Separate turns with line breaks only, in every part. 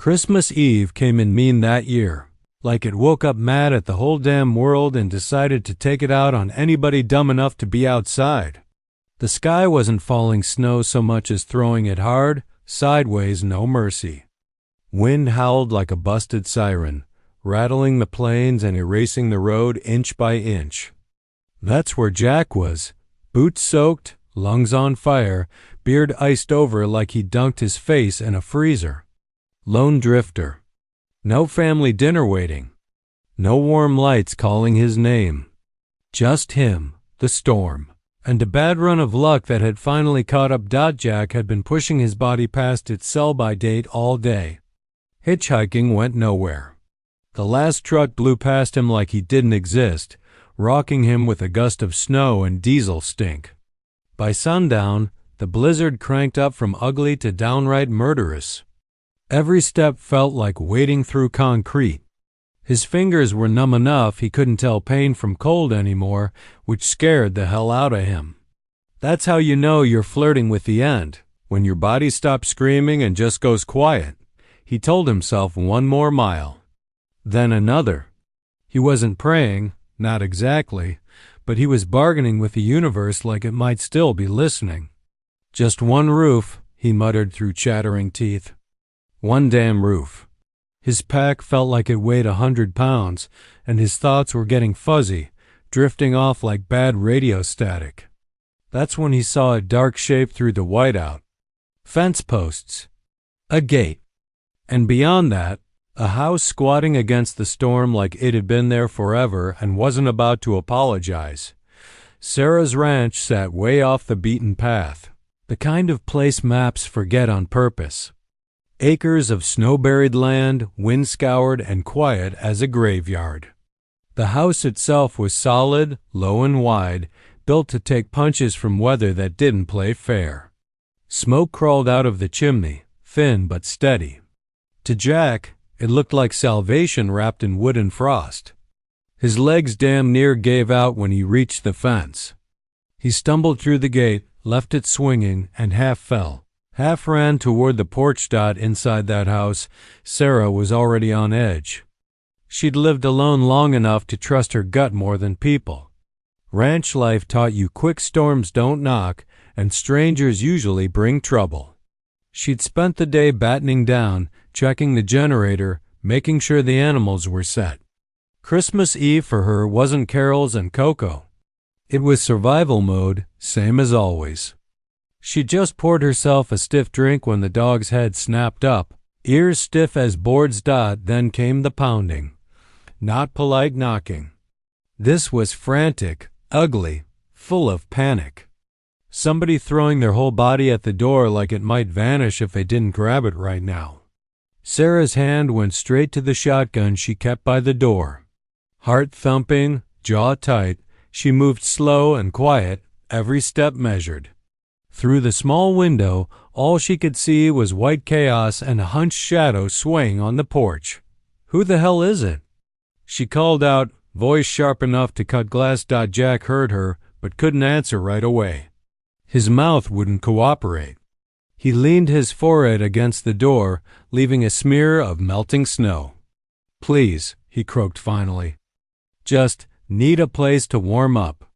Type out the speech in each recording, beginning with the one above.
Christmas Eve came in mean that year, like it woke up mad at the whole damn world and decided to take it out on anybody dumb enough to be outside. The sky wasn't falling snow so much as throwing it hard, sideways, no mercy. Wind howled like a busted siren, rattling the plains and erasing the road inch by inch. That's where Jack was, boots soaked, lungs on fire, beard iced over like he dunked his face in a freezer. Lone drifter. No family dinner waiting. No warm lights calling his name. Just him, the storm, and a bad run of luck that had finally caught up. Jack had been pushing his body past its sell-by date all day. Hitchhiking went nowhere. The last truck blew past him like he didn't exist, rocking him with a gust of snow and diesel stink. By sundown, the blizzard cranked up from ugly to downright murderous. Every step felt like wading through concrete. His fingers were numb enough he couldn't tell pain from cold anymore, which scared the hell out of him. That's how you know you're flirting with the end, when your body stops screaming and just goes quiet. He told himself 1 more mile. Then another. He wasn't praying, not exactly, but he was bargaining with the universe like it might still be listening. Just 1 roof, he muttered through chattering teeth. 1 damn roof. His pack felt like it weighed 100 pounds, and his thoughts were getting fuzzy, drifting off like bad radio static. That's when he saw a dark shape through the whiteout. Fence posts. A gate. And beyond that, a house squatting against the storm like it had been there forever and wasn't about to apologize. Sarah's ranch sat way off the beaten path, the kind of place maps forget on purpose. Acres of snow-buried land, wind-scoured and quiet as a graveyard. The house itself was solid, low and wide, built to take punches from weather that didn't play fair. Smoke crawled out of the chimney, thin but steady. To Jack, it looked like salvation wrapped in wood and frost. His legs damn near gave out when he reached the fence. He stumbled through the gate, left it swinging, and half fell. Half ran toward the porch. Inside that house, Sarah was already on edge. She'd lived alone long enough to trust her gut more than people. Ranch life taught you quick storms don't knock, and strangers usually bring trouble. She'd spent the day battening down, checking the generator, making sure the animals were set. Christmas Eve for her wasn't carols and cocoa. It was survival mode, same as always. She just poured herself a stiff drink when the dog's head snapped up, ears stiff as boards. Then came the pounding. Not polite knocking. This was frantic, ugly, full of panic. Somebody throwing their whole body at the door like it might vanish if they didn't grab it right now. Sarah's hand went straight to the shotgun she kept by the door. Heart thumping, jaw tight, she moved slow and quiet, every step measured. Through the small window, all she could see was white chaos and a hunched shadow swaying on the porch. "Who the hell is it?" She called out, voice sharp enough to cut glass. Jack heard her, but couldn't answer right away. His mouth wouldn't cooperate. He leaned his forehead against the door, leaving a smear of melting snow. "Please," he croaked finally. "Just need a place to warm up.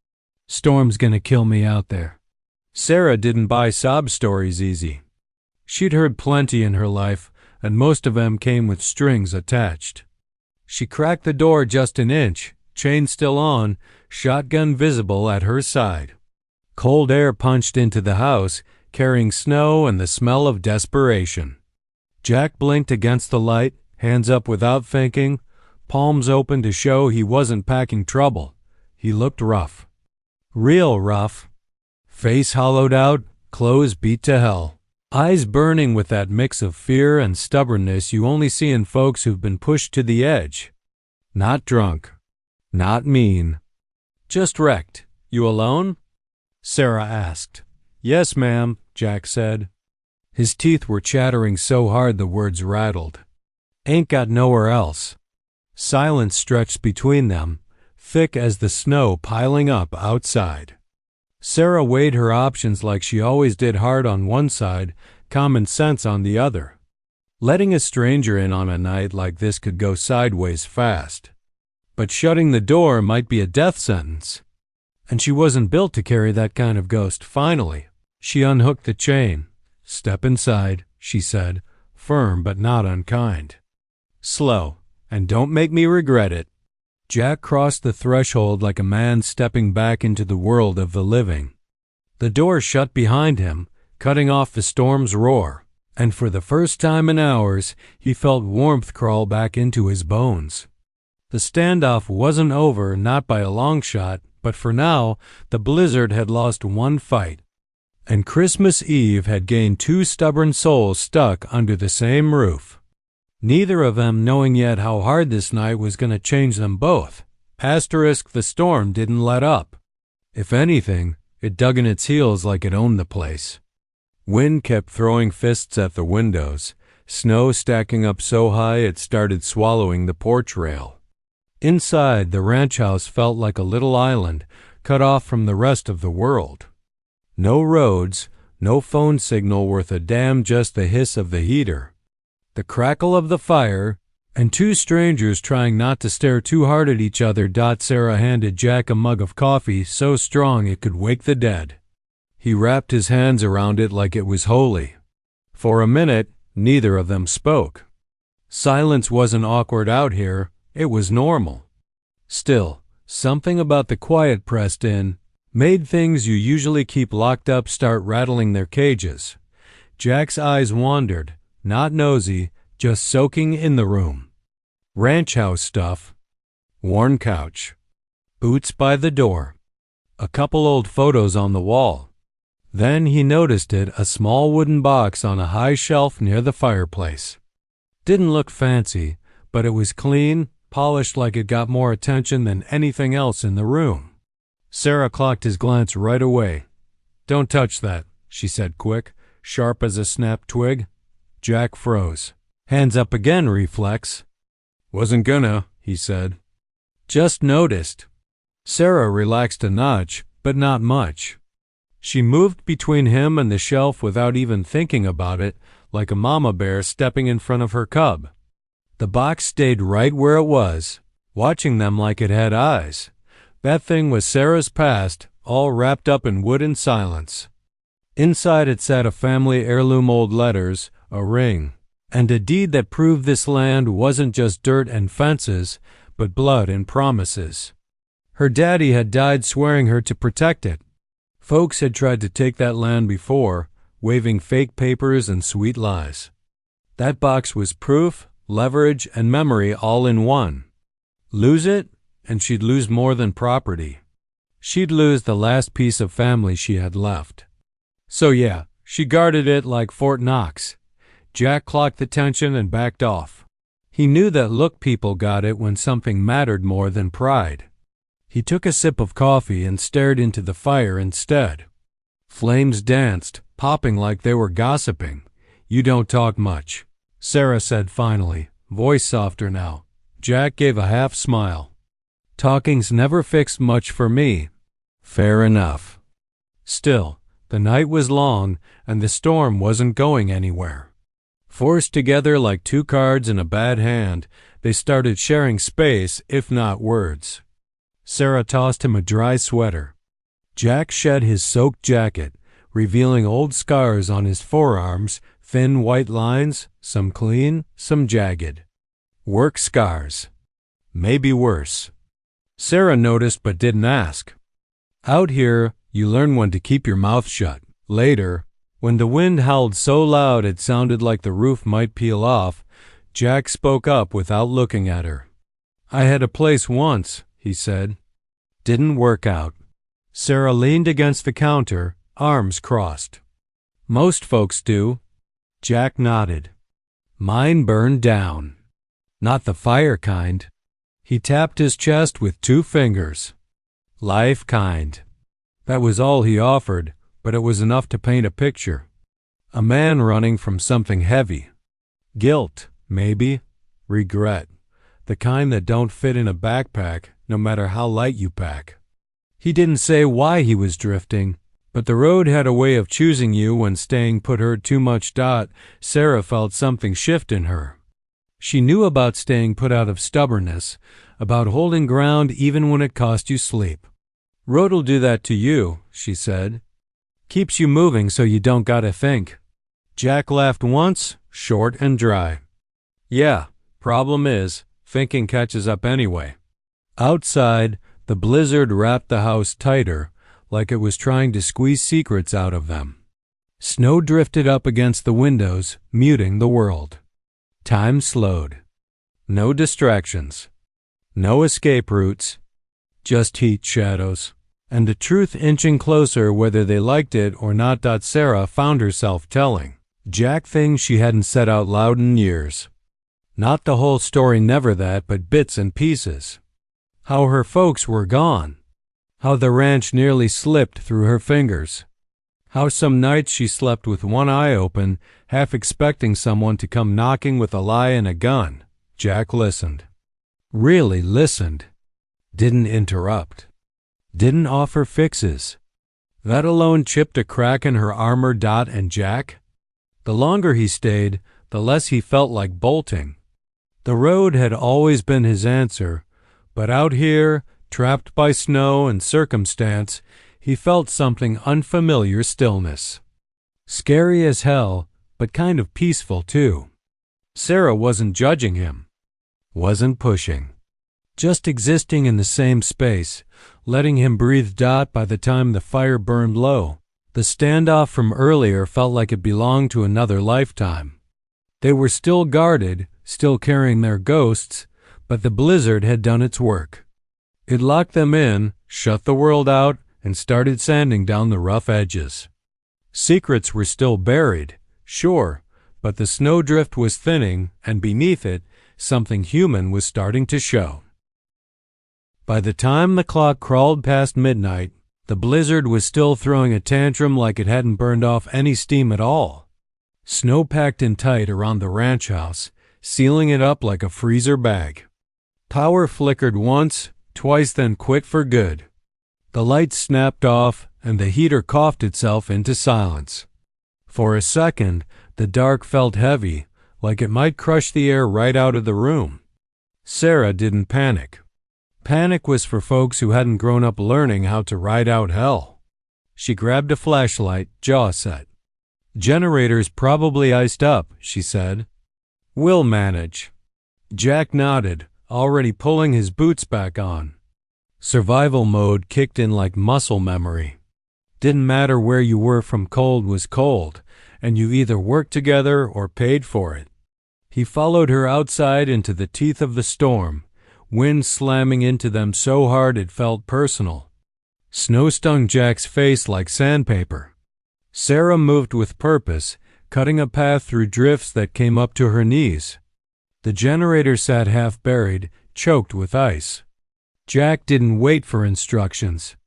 Storm's gonna kill me out there." Sarah didn't buy sob stories easy. She'd heard plenty in her life, and most of them came with strings attached. She cracked the door just an inch, chain still on, shotgun visible at her side. Cold air punched into the house, carrying snow and the smell of desperation. Jack blinked against the light, hands up without thinking, palms open to show he wasn't packing trouble. He looked rough. Real rough. Face hollowed out, clothes beat to hell. Eyes burning with that mix of fear and stubbornness you only see in folks who've been pushed to the edge. Not drunk. Not mean. Just wrecked. You alone? Sarah asked. "Yes, ma'am," Jack said. His teeth were chattering so hard the words rattled. "Ain't got nowhere else." Silence stretched between them, thick as the snow piling up outside. Sarah weighed her options like she always did, hard on one side, common sense on the other. Letting a stranger in on a night like this could go sideways fast. But shutting the door might be a death sentence. And she wasn't built to carry that kind of ghost. Finally, she unhooked the chain. "Step inside," she said, firm but not unkind. "Slow, and don't make me regret it." Jack crossed the threshold like a man stepping back into the world of the living. The door shut behind him, cutting off the storm's roar, and for the first time in hours, he felt warmth crawl back into his bones. The standoff wasn't over, not by a long shot, but for now, the blizzard had lost one fight, and Christmas Eve had gained two stubborn souls stuck under the same roof. Neither of them knowing yet how hard this night was going to change them both. Asterisk, the storm didn't let up. If anything, it dug in its heels like it owned the place. Wind kept throwing fists at the windows, snow stacking up so high it started swallowing the porch rail. Inside, the ranch house felt like a little island cut off from the rest of the world. No roads, no phone signal worth a damn, just the hiss of the heater, the crackle of the fire, and two strangers trying not to stare too hard at each other. Sarah handed Jack a mug of coffee so strong it could wake the dead. He wrapped his hands around it like it was holy. For a minute, neither of them spoke. Silence wasn't awkward out here. It was normal. Still, something about the quiet pressed in, made things you usually keep locked up start rattling their cages. Jack's eyes wandered, not nosy, just soaking in the room. Ranch house stuff. Worn couch. Boots by the door. A couple old photos on the wall. Then he noticed it, a small wooden box on a high shelf near the fireplace. Didn't look fancy, but it was clean, polished like it got more attention than anything else in the room. Sarah clocked his glance right away. "Don't touch that," she said quick, sharp as a snapped twig. Jack froze. Hands up again reflex. "Wasn't gonna," he said. "Just noticed." Sarah relaxed a notch, but not much. She moved between him and the shelf without even thinking about it, like a mama bear stepping in front of her cub. The box stayed right where it was, watching them like it had eyes. That thing was Sarah's past, all wrapped up in wood and silence. Inside it sat a family heirloom, old letters, a ring, and a deed that proved this land wasn't just dirt and fences, but blood and promises. Her daddy had died swearing her to protect it. Folks had tried to take that land before, waving fake papers and sweet lies. That box was proof, leverage, and memory all in one. Lose it, and she'd lose more than property. She'd lose the last piece of family she had left. So yeah, she guarded it like Fort Knox. Jack clocked the tension and backed off. He knew that look people got it when something mattered more than pride. He took a sip of coffee and stared into the fire instead. Flames danced, popping like they were gossiping. "You don't talk much," Sarah said finally, voice softer now. Jack gave a half smile. "Talking's never fixed much for me." "Fair enough." Still, the night was long, and the storm wasn't going anywhere. Forced together like two cards in a bad hand, they started sharing space, if not words. Sarah tossed him a dry sweater. Jack shed his soaked jacket, revealing old scars on his forearms, thin white lines, some clean, some jagged. Work scars. Maybe worse. Sarah noticed but didn't ask. Out here, you learn when to keep your mouth shut. Later, when the wind howled so loud it sounded like the roof might peel off, Jack spoke up without looking at her. "I had a place once," he said. "Didn't work out." Sarah leaned against the counter, arms crossed. "Most folks do." Jack nodded. "Mine burned down. Not the fire kind." He tapped his chest with two fingers. "Life kind." That was all he offered, but it was enough to paint a picture. A man running from something heavy. Guilt, maybe. Regret. The kind that don't fit in a backpack, no matter how light you pack. He didn't say why he was drifting, But the road had a way of choosing you when staying put hurt too much. Sarah felt something shift in her. She knew about staying put out of stubbornness, about holding ground even when it cost you sleep. Road'll do that to you, she said. Keeps you moving so you don't gotta think. Jack laughed once, short and dry. Yeah, problem is, thinking catches up anyway. Outside, the blizzard wrapped the house tighter, like it was trying to squeeze secrets out of them. Snow drifted up against the windows, muting the world. Time slowed. No distractions. No escape routes. Just heat shadows. And the truth inching closer whether they liked it or not. Sarah found herself telling Jack things she hadn't said out loud in years. Not the whole story, never that, but bits and pieces. How her folks were gone. How the ranch nearly slipped through her fingers. How some nights she slept with one eye open, half expecting someone to come knocking with a lie and a gun. Jack listened. Really listened. Didn't interrupt. Didn't offer fixes. That alone chipped a crack in her armor. And Jack? The longer he stayed, the less he felt like bolting. The road had always been his answer, but out here, trapped by snow and circumstance, he felt something unfamiliar. Stillness. Scary as hell, but kind of peaceful too. Sarah wasn't judging him. Wasn't pushing. Just existing in the same space, letting him breathe. By the time the fire burned low, the standoff from earlier felt like it belonged to another lifetime. They were still guarded, still carrying their ghosts, but the blizzard had done its work. It locked them in, shut the world out, and started sanding down the rough edges. Secrets were still buried, sure, but the snowdrift was thinning, and beneath it, something human was starting to show. By the time the clock crawled past midnight, the blizzard was still throwing a tantrum like it hadn't burned off any steam at all. Snow packed in tight around the ranch house, sealing it up like a freezer bag. Power flickered once, twice, then quit for good. The lights snapped off, and the heater coughed itself into silence. For a second, the dark felt heavy, like it might crush the air right out of the room. Sarah didn't panic. Panic was for folks who hadn't grown up learning how to ride out hell. She grabbed a flashlight, jaw set. Generator's probably iced up, she said. We'll manage. Jack nodded, already pulling his boots back on. Survival mode kicked in like muscle memory. Didn't matter where you were from, cold was cold, and you either worked together or paid for it. He followed her outside into the teeth of the storm, wind slamming into them so hard it felt personal. Snow stung Jack's face like sandpaper. Sarah moved with purpose, cutting a path through drifts that came up to her knees. The generator sat half buried, choked with ice. Jack didn't wait for instructions.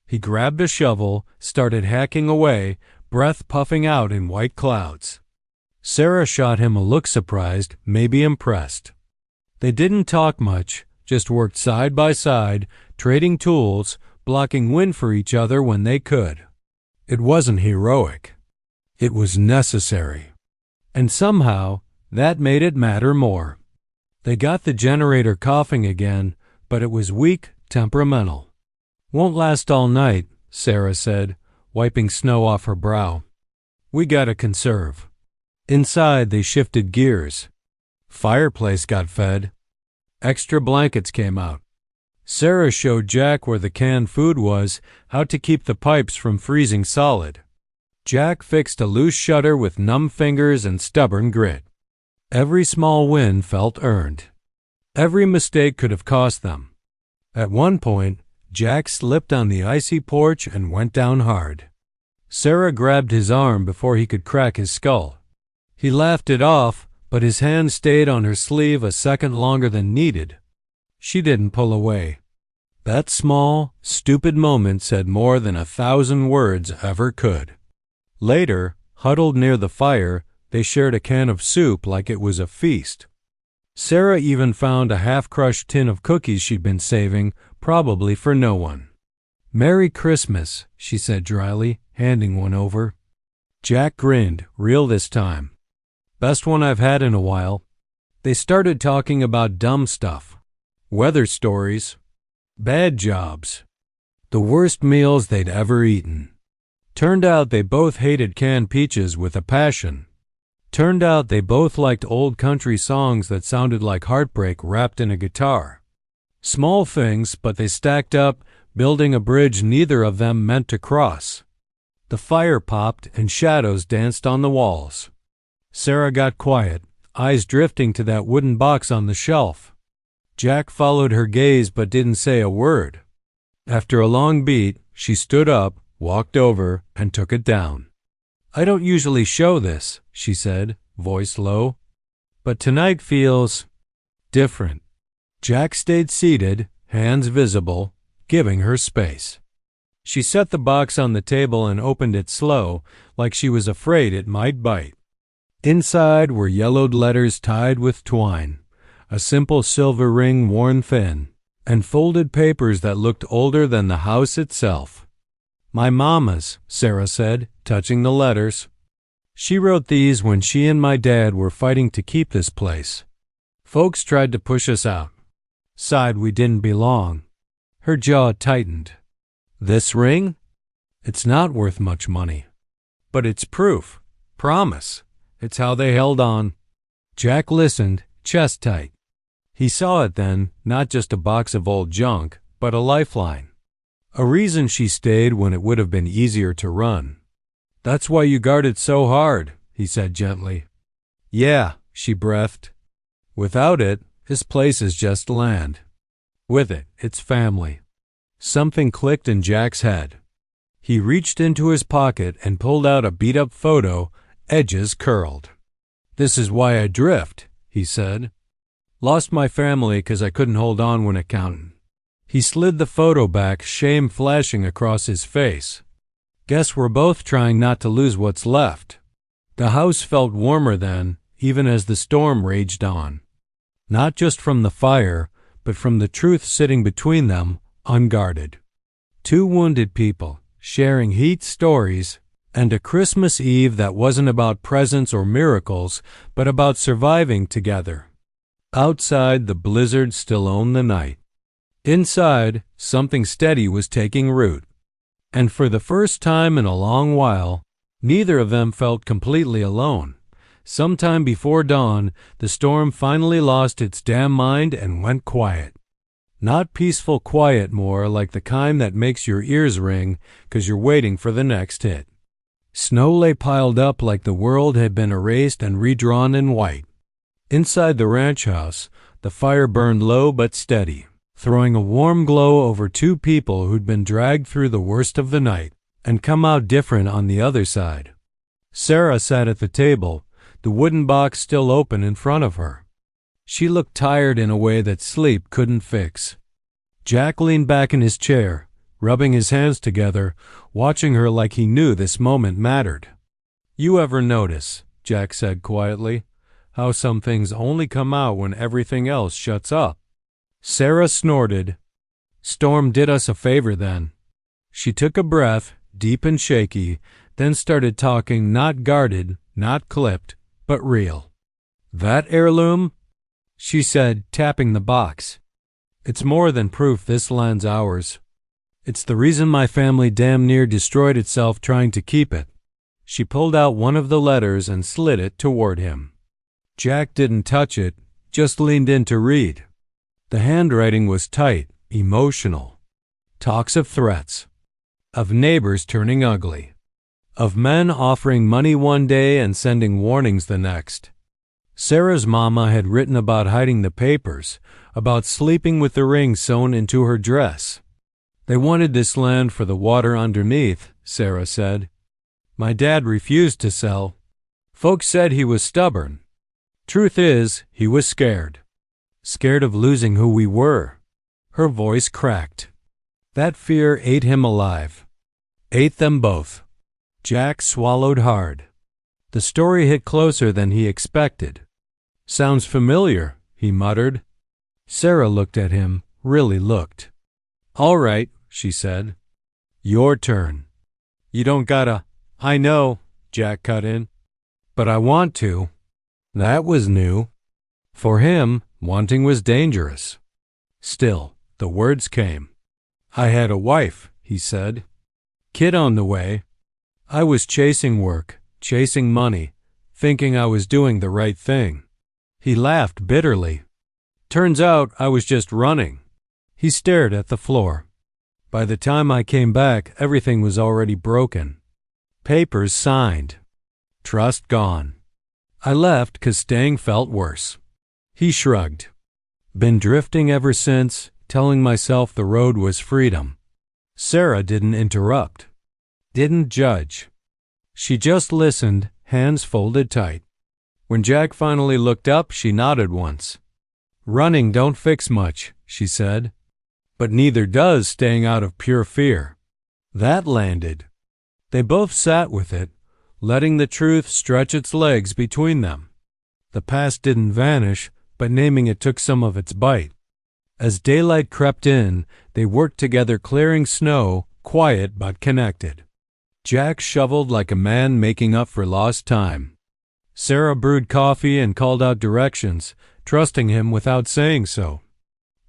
He grabbed a shovel, started hacking away, breath puffing out in white clouds. Sarah shot him a look, surprised, maybe impressed. They didn't talk much, just worked side by side, trading tools, blocking wind for each other when they could. It wasn't heroic. It was necessary. And somehow, that made it matter more. They got the generator coughing again, but it was weak, temperamental. Won't last all night, Sarah said, wiping snow off her brow. We gotta conserve. Inside, they shifted gears. Fireplace got fed. Extra blankets came out. Sarah showed Jack where the canned food was, how to keep the pipes from freezing solid. Jack fixed a loose shutter with numb fingers and stubborn grit. Every small win felt earned. Every mistake could have cost them. At one point, Jack slipped on the icy porch and went down hard. Sarah grabbed his arm before he could crack his skull. He laughed it off, but his hand stayed on her sleeve a second longer than needed. She didn't pull away. That small, stupid moment said more than 1,000 words ever could. Later, huddled near the fire, they shared a can of soup like it was a feast. Sarah even found a half-crushed tin of cookies she'd been saving, probably for no one. "Merry Christmas," she said dryly, handing one over. Jack grinned, real this time. Best one I've had in a while. They started talking about dumb stuff. Weather stories. Bad jobs. The worst meals they'd ever eaten. Turned out they both hated canned peaches with a passion. Turned out they both liked old country songs that sounded like heartbreak wrapped in a guitar. Small things, but they stacked up, building a bridge neither of them meant to cross. The fire popped and shadows danced on the walls. Sarah got quiet, eyes drifting to that wooden box on the shelf. Jack followed her gaze but didn't say a word. After a long beat, she stood up, walked over, and took it down. I don't usually show this, she said, voice low. But tonight feels different. Jack stayed seated, hands visible, giving her space. She set the box on the table and opened it slow, like she was afraid it might bite. Inside were yellowed letters tied with twine, a simple silver ring worn thin, and folded papers that looked older than the house itself. My mama's, Sarah said, touching the letters. She wrote these when she and my dad were fighting to keep this place. Folks tried to push us out. Sighed we didn't belong. Her jaw tightened. This ring? It's not worth much money. But it's proof. Promise. It's how they held on. Jack listened, chest tight. He saw it then, not just a box of old junk, but a lifeline. A reason she stayed when it would have been easier to run. That's why you guard it so hard, he said gently. Yeah, she breathed. Without it, this place is just land. With it, it's family. Something clicked in Jack's head. He reached into his pocket and pulled out a beat-up photo, edges curled. This is why I drift, he said. Lost my family 'cause I couldn't hold on when it counted. He slid the photo back, shame flashing across his face. Guess we're both trying not to lose what's left. The house felt warmer then, even as the storm raged on. Not just from the fire, but from the truth sitting between them, unguarded. Two wounded people, sharing heat stories, and a Christmas Eve that wasn't about presents or miracles, but about surviving together. Outside, the blizzard still owned the night. Inside, something steady was taking root. And for the first time in a long while, neither of them felt completely alone. Sometime before dawn, the storm finally lost its damn mind and went quiet. Not peaceful quiet more, like the kind that makes your ears ring 'cause you're waiting for the next hit. Snow lay piled up like the world had been erased and redrawn in white. Inside the ranch house, the fire burned low but steady, throwing a warm glow over two people who'd been dragged through the worst of the night and come out different on the other side. Sarah sat at the table, the wooden box still open in front of her. She looked tired in a way that sleep couldn't fix. Jack leaned back in his chair, rubbing his hands together, watching her like he knew this moment mattered. You ever notice, Jack said quietly, how some things only come out when everything else shuts up? Sarah snorted. Storm did us a favor then. She took a breath, deep and shaky, then started talking, not guarded, not clipped, but real. That heirloom? She said, tapping the box. It's more than proof this land's ours. It's the reason my family damn near destroyed itself trying to keep it. She pulled out one of the letters and slid it toward him. Jack didn't touch it, just leaned in to read. The handwriting was tight, emotional. Talks of threats. Of neighbors turning ugly. Of men offering money one day and sending warnings the next. Sarah's mama had written about hiding the papers, about sleeping with the ring sewn into her dress. They wanted this land for the water underneath, Sarah said. My dad refused to sell. Folks said he was stubborn. Truth is, he was scared. Scared of losing who we were. Her voice cracked. That fear ate him alive. Ate them both. Jack swallowed hard. The story hit closer than he expected. Sounds familiar, he muttered. Sarah looked at him, really looked. All right, she said. Your turn. You don't gotta. I know, Jack cut in. But I want to. That was new. For him, wanting was dangerous. Still, the words came. I had a wife, he said. Kid on the way. I was chasing work, chasing money, thinking I was doing the right thing. He laughed bitterly. Turns out I was just running. He stared at the floor. By the time I came back, everything was already broken. Papers signed. Trust gone. I left 'cause staying felt worse. He shrugged. Been drifting ever since, telling myself the road was freedom. Sarah didn't interrupt. Didn't judge. She just listened, hands folded tight. When Jack finally looked up, she nodded once. Running don't fix much, she said. But neither does staying out of pure fear. That landed. They both sat with it, letting the truth stretch its legs between them. The past didn't vanish, but naming it took some of its bite. As daylight crept in, they worked together clearing snow, quiet but connected. Jack shoveled like a man making up for lost time. Sarah brewed coffee and called out directions, trusting him without saying so.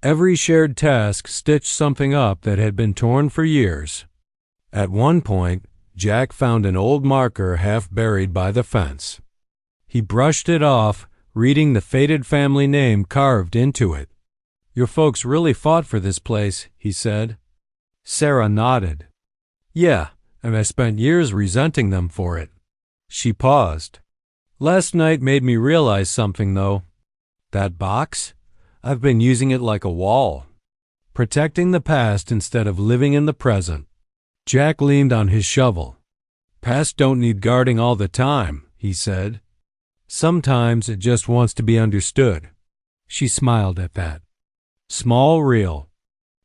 Every shared task stitched something up that had been torn for years. At one point, Jack found an old marker half buried by the fence. He brushed it off, reading the faded family name carved into it. Your folks really fought for this place, he said. Sarah nodded. Yeah, and I spent years resenting them for it. She paused. Last night made me realize something, though. That box? I've been using it like a wall. Protecting the past instead of living in the present. Jack leaned on his shovel. Past don't need guarding all the time, he said. Sometimes it just wants to be understood. She smiled at that. Small, real.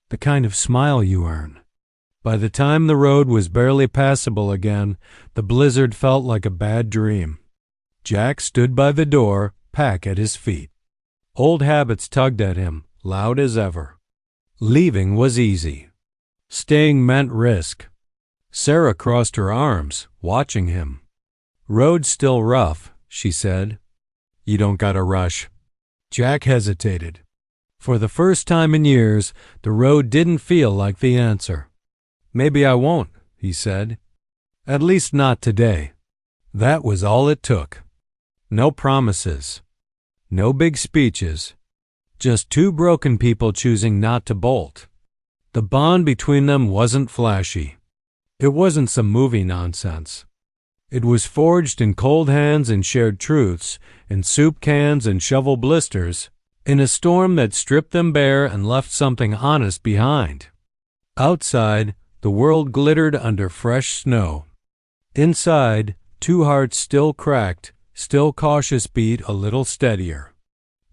The kind of smile you earn. By the time the road was barely passable again, the blizzard felt like a bad dream. Jack stood by the door, pack at his feet. Old habits tugged at him, loud as ever. Leaving was easy. Staying meant risk. Sarah crossed her arms, watching him. Road's still rough, she said. You don't gotta rush. Jack hesitated. For the first time in years, the road didn't feel like the answer. Maybe I won't, he said. At least not today. That was all it took. No promises. No big speeches. Just two broken people choosing not to bolt. The bond between them wasn't flashy. It wasn't some movie nonsense. It was forged in cold hands and shared truths, in soup cans and shovel blisters, in a storm that stripped them bare and left something honest behind. Outside, the world glittered under fresh snow. Inside, two hearts still cracked, still cautious beat a little steadier.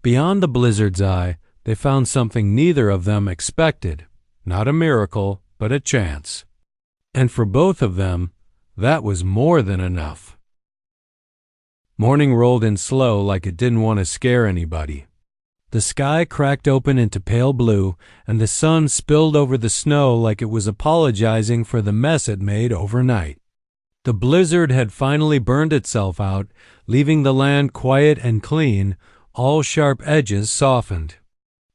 Beyond the blizzard's eye, they found something neither of them expected, not a miracle, but a chance. And for both of them, that was more than enough. Morning rolled in slow like it didn't want to scare anybody. The sky cracked open into pale blue, and the sun spilled over the snow like it was apologizing for the mess it made overnight. The blizzard had finally burned itself out, leaving the land quiet and clean, all sharp edges softened.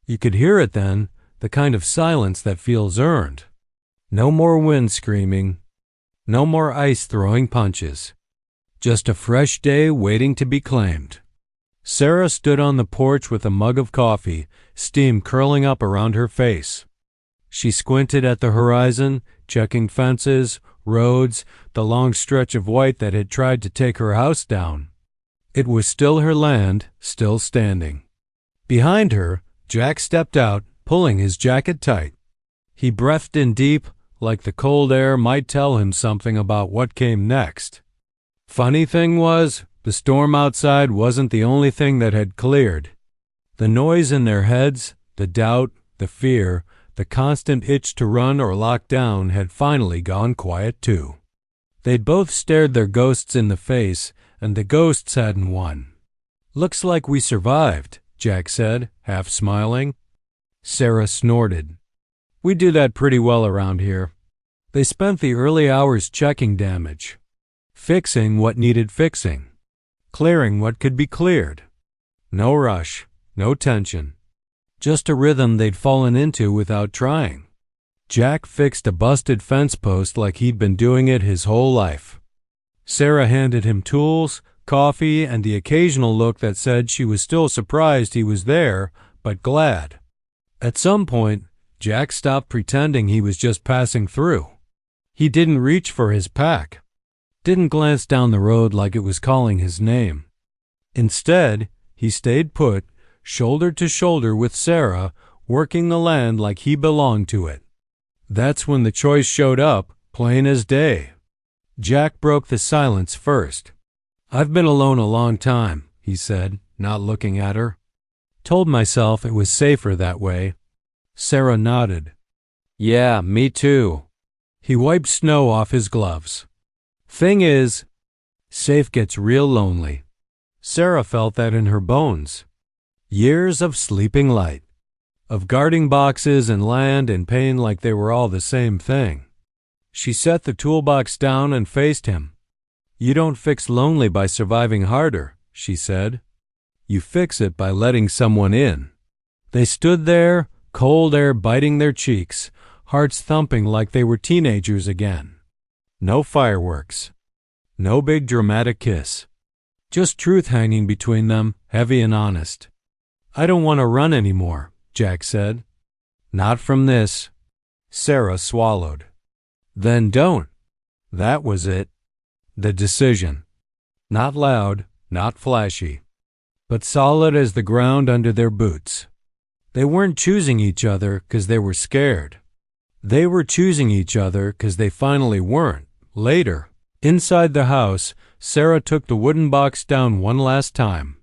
You could hear it then, the kind of silence that feels earned. No more wind screaming. No more ice throwing punches. Just a fresh day waiting to be claimed. Sarah stood on the porch with a mug of coffee, steam curling up around her face. She squinted at the horizon, checking fences, roads, the long stretch of white that had tried to take her house down. It was still her land, still standing. Behind her, Jack stepped out, pulling his jacket tight. He breathed in deep, like the cold air might tell him something about what came next. Funny thing was, the storm outside wasn't the only thing that had cleared. The noise in their heads, the doubt, the fear, the constant itch to run or lock down had finally gone quiet too. They'd both stared their ghosts in the face, and the ghosts hadn't won. Looks like we survived, Jack said, half smiling. Sarah snorted. We do that pretty well around here. They spent the early hours checking damage, fixing what needed fixing, clearing what could be cleared. No rush, no tension, just a rhythm they'd fallen into without trying. Jack fixed a busted fence post like he'd been doing it his whole life. Sarah handed him tools, coffee, and the occasional look that said she was still surprised he was there, but glad. At some point, Jack stopped pretending he was just passing through. He didn't reach for his pack, didn't glance down the road like it was calling his name. Instead, he stayed put, shoulder to shoulder with Sarah, working the land like he belonged to it. That's when the choice showed up, plain as day. Jack broke the silence first. "I've been alone a long time," he said, not looking at her. "Told myself it was safer that way." Sarah nodded. "Yeah, me too." He wiped snow off his gloves. "Thing is, safe gets real lonely." Sarah felt that in her bones. Years of sleeping light, of guarding boxes and land and pain like they were all the same thing. She set the toolbox down and faced him. "You don't fix lonely by surviving harder," she said. "You fix it by letting someone in." They stood there, cold air biting their cheeks, hearts thumping like they were teenagers again. No fireworks. No big dramatic kiss. Just truth hanging between them, heavy and honest. "I don't want to run anymore," Jack said. "Not from this." Sarah swallowed. "Then don't." That was it. The decision. Not loud, not flashy, but solid as the ground under their boots. They weren't choosing each other because they were scared. They were choosing each other because they finally weren't. Later, inside the house, Sarah took the wooden box down one last time.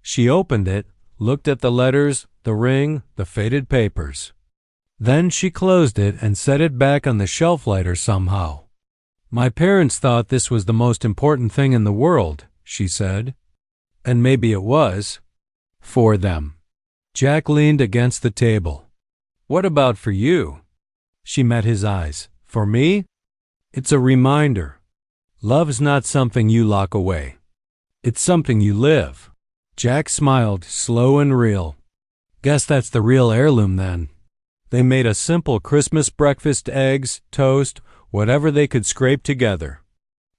She opened it, looked at the letters, the ring, the faded papers. Then she closed it and set it back on the shelf lighter somehow. "My parents thought this was the most important thing in the world," she said. And maybe it was. For them. Jack leaned against the table. "What about for you?" She met his eyes. "For me? It's a reminder. Love's not something you lock away. It's something you live." Jack smiled, slow and real. "Guess that's the real heirloom then." They made a simple Christmas breakfast, eggs, toast, whatever they could scrape together.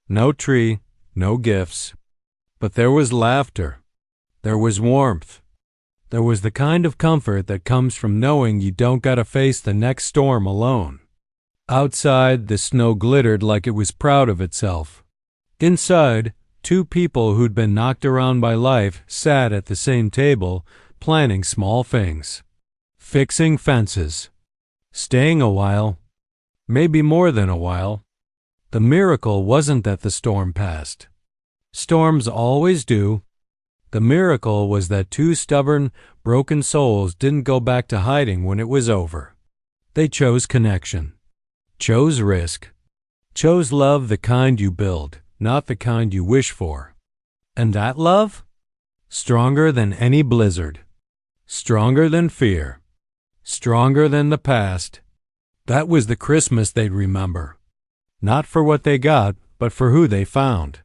No tree, no gifts. But there was laughter. There was warmth. There was the kind of comfort that comes from knowing you don't gotta face the next storm alone. Outside, the snow glittered like it was proud of itself. Inside, two people who'd been knocked around by life sat at the same table, planning small things. Fixing fences. Staying a while. Maybe more than a while. The miracle wasn't that the storm passed. Storms always do. The miracle was that two stubborn, broken souls didn't go back to hiding when it was over. They chose connection. Chose risk. Chose love, the kind you build, not the kind you wish for. And that love? Stronger than any blizzard. Stronger than fear. Stronger than the past. That was the Christmas they'd remember. Not for what they got, but for who they found.